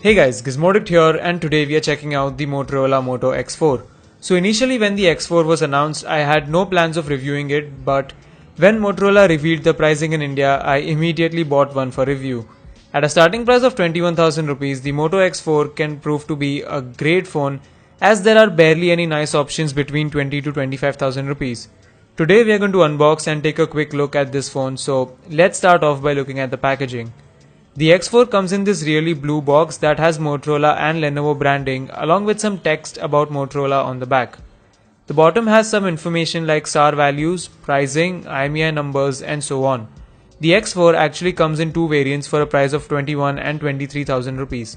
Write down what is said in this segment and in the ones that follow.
Hey guys, Gizmodic here, and today we are checking out the Motorola Moto X4. So initially when the X4 was announced, I had no plans of reviewing it, but when Motorola revealed the pricing in India, I immediately bought one for review. At a starting price of 21,000 rupees, the Moto X4 can prove to be a great phone as there are barely any nice options between 20 to 25,000 rupees. Today we are going to unbox and take a quick look at this phone, so let's start off by looking at the packaging. The X4 comes in this really blue box that has Motorola and Lenovo branding along with some text about Motorola on the back. The bottom has some information like SAR values, pricing, IMEI numbers and so on. The X4 actually comes in two variants for a price of 21 and 23,000 rupees.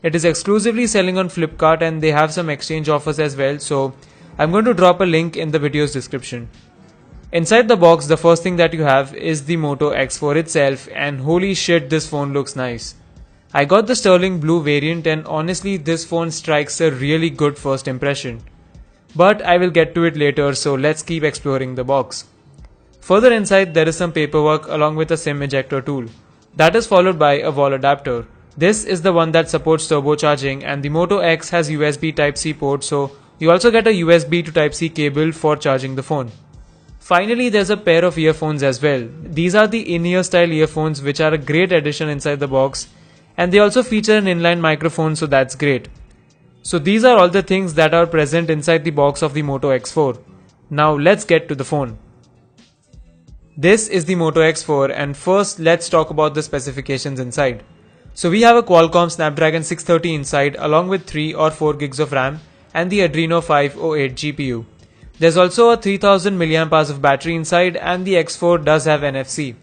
It is exclusively selling on Flipkart and they have some exchange offers as well, so I'm going to drop a link in the video's description. Inside the box, the first thing that you have is the Moto X4 itself, and holy shit, this phone looks nice. I got the sterling blue variant and honestly this phone strikes a really good first impression. But I will get to it later, so let's keep exploring the box. Further inside there is some paperwork along with a SIM ejector tool. That is followed by a wall adapter. This is the one that supports turbocharging, and the Moto X has USB Type-C port, so you also get a USB to Type-C cable for charging the phone. Finally, there's a pair of earphones as well. These are the in-ear style earphones which are a great addition inside the box, and they also feature an inline microphone, so that's great. So these are all the things that are present inside the box of the Moto X4. Now let's get to the phone. This is the Moto X4, and first let's talk about the specifications inside. So we have a Qualcomm Snapdragon 630 inside along with 3 or 4 gigs of RAM and the Adreno 508 GPU. There's also a 3000 mAh of battery inside, and the X4 does have NFC.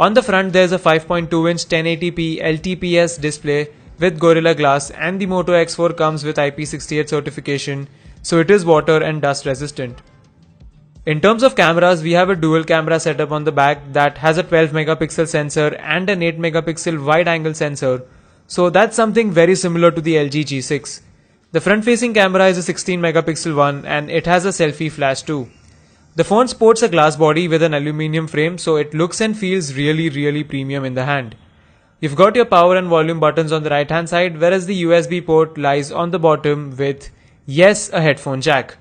On the front there's a 5.2-inch 1080p LTPS display with Gorilla Glass, and the Moto X4 comes with IP68 certification, so it is water and dust resistant. In terms of cameras, we have a dual camera setup on the back that has a 12 megapixel sensor and an 8 megapixel wide angle sensor, so that's something very similar to the LG G6. The front-facing camera is a 16 megapixel one and it has a selfie flash too. The phone sports a glass body with an aluminium frame, so it looks and feels really premium in the hand. You've got your power and volume buttons on the right hand side, whereas the USB port lies on the bottom with, yes, a headphone jack.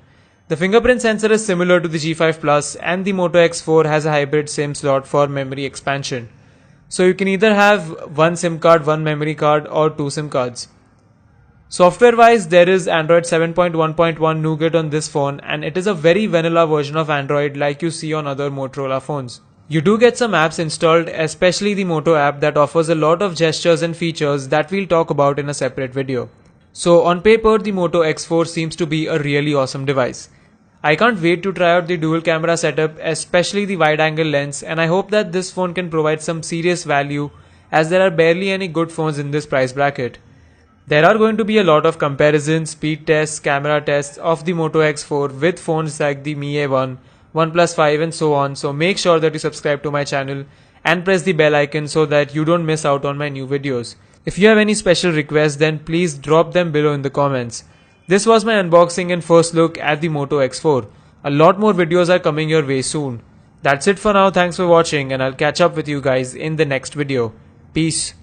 The fingerprint sensor is similar to the G5 Plus, and the Moto X4 has a hybrid SIM slot for memory expansion. So you can either have one SIM card, one memory card, or two SIM cards. Software wise, there is Android 7.1.1 Nougat on this phone, and it is a very vanilla version of Android like you see on other Motorola phones. You do get some apps installed, especially the Moto app that offers a lot of gestures and features that we'll talk about in a separate video. So on paper, the Moto X4 seems to be a really awesome device. I can't wait to try out the dual camera setup, especially the wide angle lens, and I hope that this phone can provide some serious value as there are barely any good phones in this price bracket. There are going to be a lot of comparisons, speed tests, camera tests of the Moto X4 with phones like the Mi A1, OnePlus 5 and so on, so make sure that you subscribe to my channel and press the bell icon so that you don't miss out on my new videos. If you have any special requests, then please drop them below in the comments. This was my unboxing and first look at the Moto X4. A lot more videos are coming your way soon. That's it for now, thanks for watching, and I'll catch up with you guys in the next video. Peace.